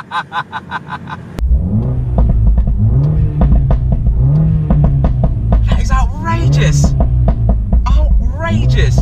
That is outrageous. Outrageous.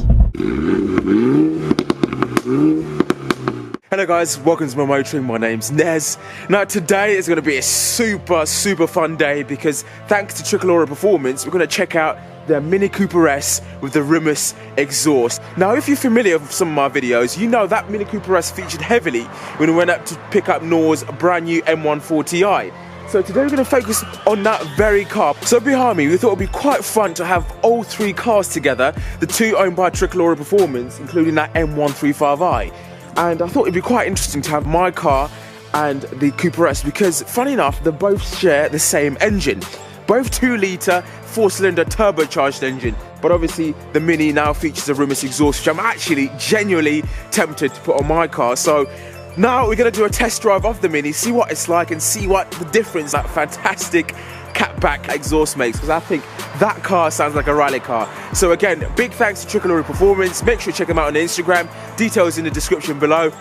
Hello guys, welcome to my motoring. My name's Nez. Now today is going to be a super fun day because thanks to Tricolore Performance, we're going to check out their Mini Cooper S with the Remus exhaust. Now if you're familiar with some of my videos, you know that Mini Cooper S featured heavily when we went up to pick up Nor's brand new M140i. So today we're going to focus on that very car. So behind me, we thought it would be quite fun to have all three cars together, the two owned by Tricolore Performance, including that M135i. And I thought it'd be quite interesting to have my car and the Cooper S because, funny enough, they both share the same engine. Both 2-litre, 4-cylinder turbocharged engine. But obviously, the Mini now features a Remus exhaust, which I'm actually genuinely tempted to put on my car. So now we're going to do a test drive of the Mini, see what it's like and see what the difference that fantastic Catback exhaust makes, because I think that car sounds like a rally car. So again, big thanks to Tricolore Performance. Make sure you check them out on Instagram. Details in the description below.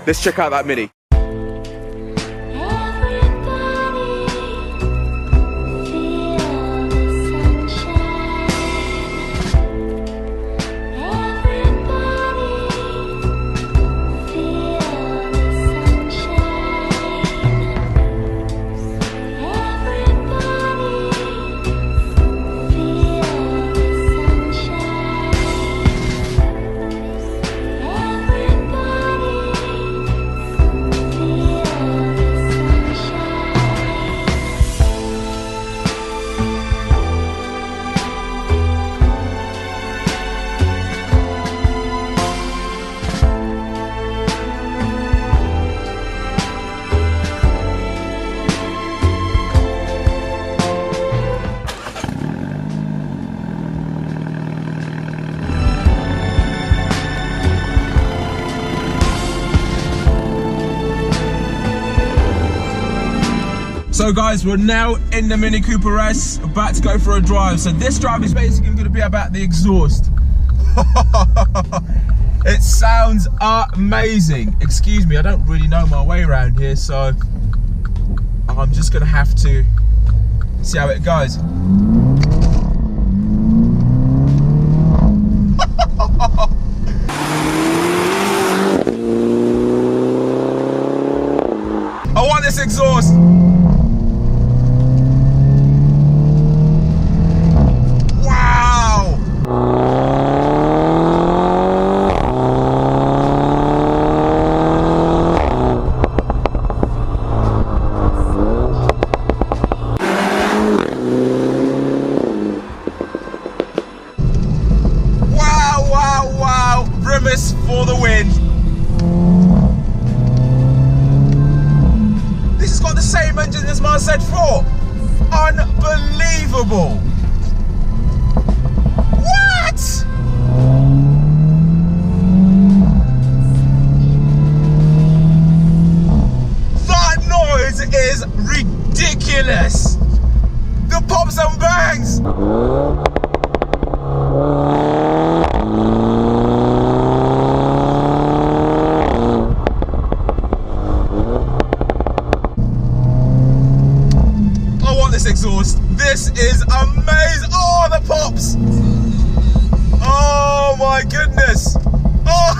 Let's check out that Mini. So guys, we're now in the Mini Cooper S, about to go for a drive. So this drive is basically going to be about the exhaust. It sounds amazing. Excuse me, I don't really know my way around here, so I'm just going to have to see how it goes. I want this exhaust. Remus for the win. This has got the same engine as my Z4. Unbelievable. What? That noise is ridiculous. The pops and bangs. Exhaust. This is amazing. Oh, the pops. Oh my goodness. Oh.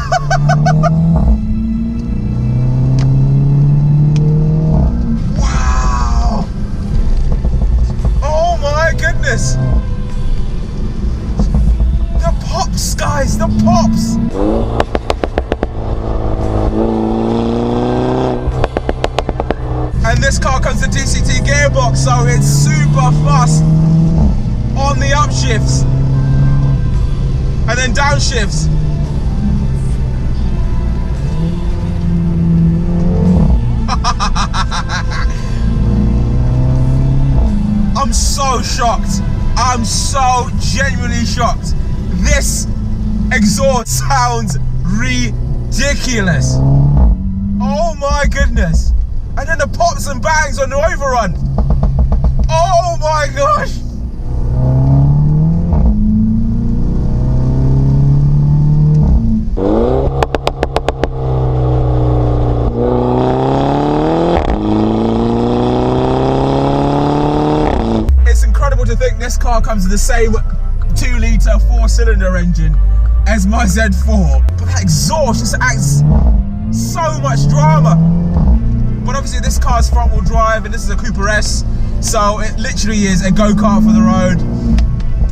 Wow. Oh my goodness. The pops, guys, the pops. And this car comes with a DCT gearbox, so it's super fast on the upshifts and then downshifts. I'm so shocked. I'm so genuinely shocked. This exhaust sounds ridiculous. Oh my goodness. And then the pops and bangs on the overrun. Oh my gosh. comes with the same 2-litre 4-cylinder engine as my Z4, but that exhaust just adds so much drama. But obviously this car's front wheel drive and this is a Cooper S, so it literally is a go-kart for the road.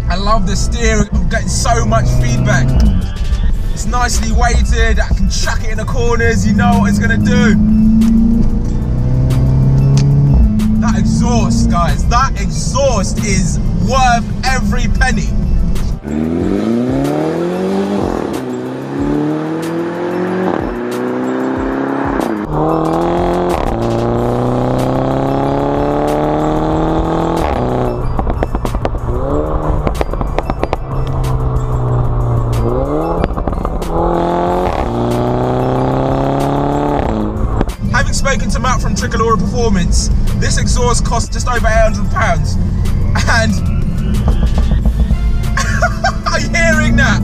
I love the steering, I'm getting so much feedback. It's nicely weighted, I can chuck it in the corners, you know what it's gonna do. That exhaust, guys, that exhaust is worth every penny. Spoken to Matt from Tricolore Performance, this exhaust costs just over £800, and are you hearing that?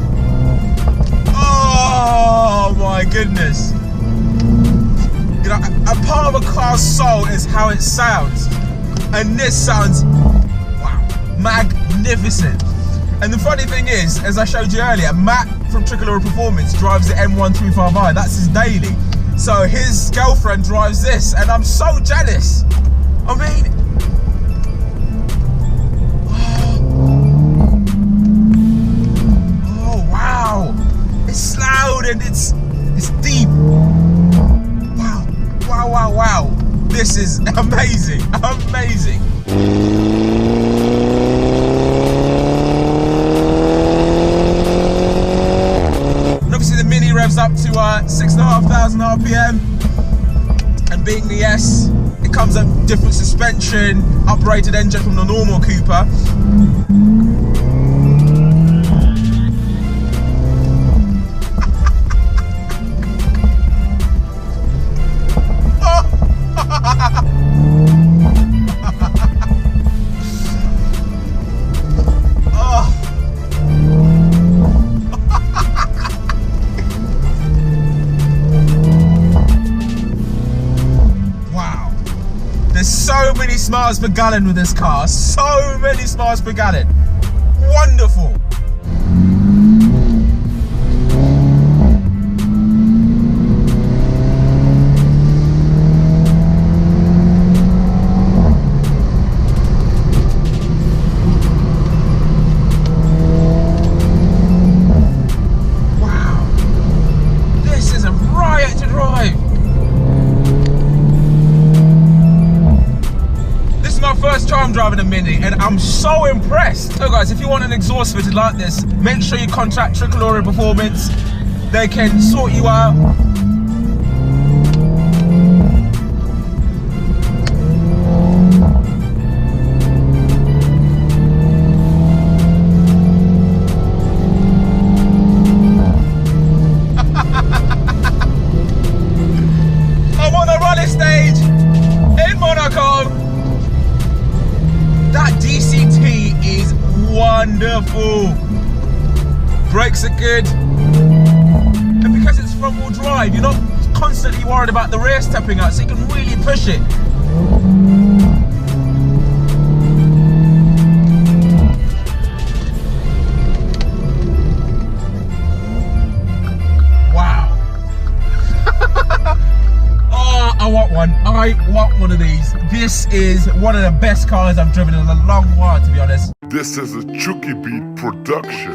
Oh my goodness. You know, a part of a car's soul is how it sounds, and this sounds, wow, magnificent. And the funny thing is, as I showed you earlier, Matt from Tricolore Performance drives the M135i, that's his daily. So his girlfriend drives this, and I'm so jealous. I mean, oh wow, it's loud and it's deep. Wow, wow, wow, wow. This is amazing, amazing. Obviously the Mini revs up to 6,500 RPM, and being the S, it comes up different suspension, uprated engine from the normal Cooper. So many miles per gallon with this car, so many miles per gallon. Wonderful. Wow, this is a riot to drive. My first time driving a Mini, and I'm so impressed. So guys, if you want an exhaust fitted like this, make sure you contact Tricolore Performance. They can sort you out. I'm on the rally stage in Monaco. That DCT is wonderful. Brakes are good. And because it's front wheel drive, you're not constantly worried about the rear stepping out, so you can really push it. Wow. Oh, I want one. I want one of these. This is one of the best cars I've driven in a long while, to be honest. This is a Chuki Beat production.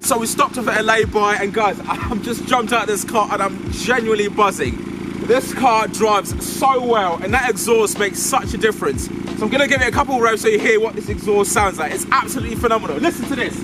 So we stopped off at a lay-by, and guys, I'm just jumped out of this car and I'm genuinely buzzing. This car drives so well, and that exhaust makes such a difference. So I'm gonna give it a couple of revs so you hear what this exhaust sounds like. It's absolutely phenomenal. Listen to this.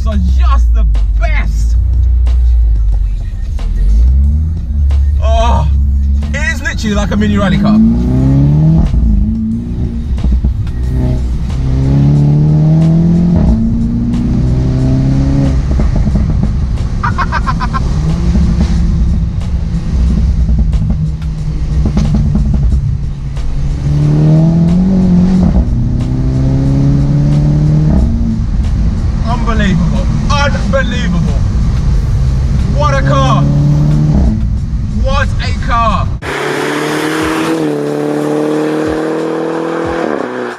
Are just the best. Oh, it is literally like a mini rally car. Unbelievable. What a car. What a car.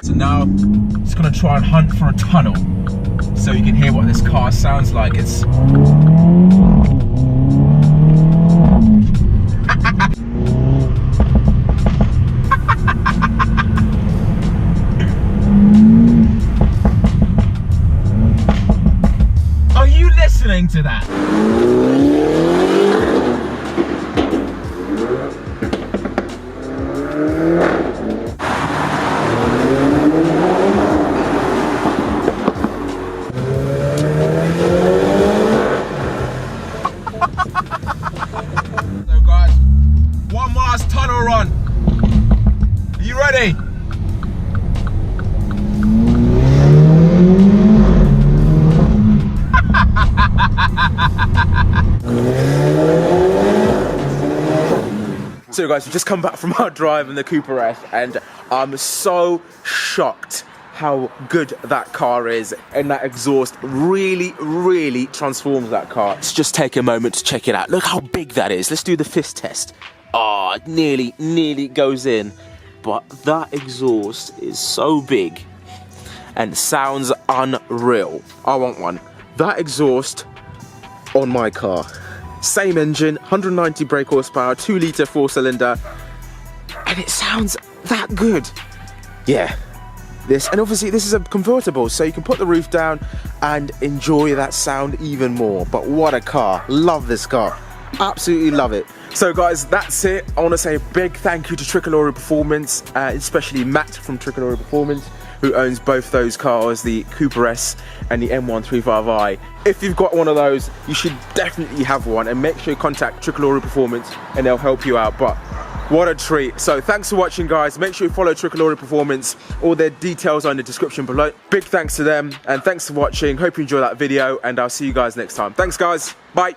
So now just gonna try and hunt for a tunnel so you can hear what this car sounds like. It's listening to that. So guys, one last tunnel run. Are you ready? So guys, we've just come back from our drive in the Cooper S and I'm so shocked how good that car is, and that exhaust really transforms that car. Let's just take a moment to check it out. Look how big that is. Let's do the fist test. Oh, it nearly goes in, but that exhaust is so big and sounds unreal. I want one. That exhaust on my car. Same engine, 190 brake horsepower, 2 litre 4-cylinder, and it sounds that good. Yeah, and obviously this is a convertible, so you can put the roof down and enjoy that sound even more. But what a car. Love this car. Absolutely love it. So guys, that's it. I want to say a big thank you to Tricolore Performance, especially Matt from Tricolore Performance, who owns both those cars, the Cooper S and the M135i. If you've got one of those, you should definitely have one, and make sure you contact Tricolore Performance and they'll help you out. But what a treat. So thanks for watching, guys. Make sure you follow Tricolore Performance. All their details are in the description below. Big thanks to them, and thanks for watching. Hope you enjoyed that video, and I'll see you guys next time. Thanks guys, bye.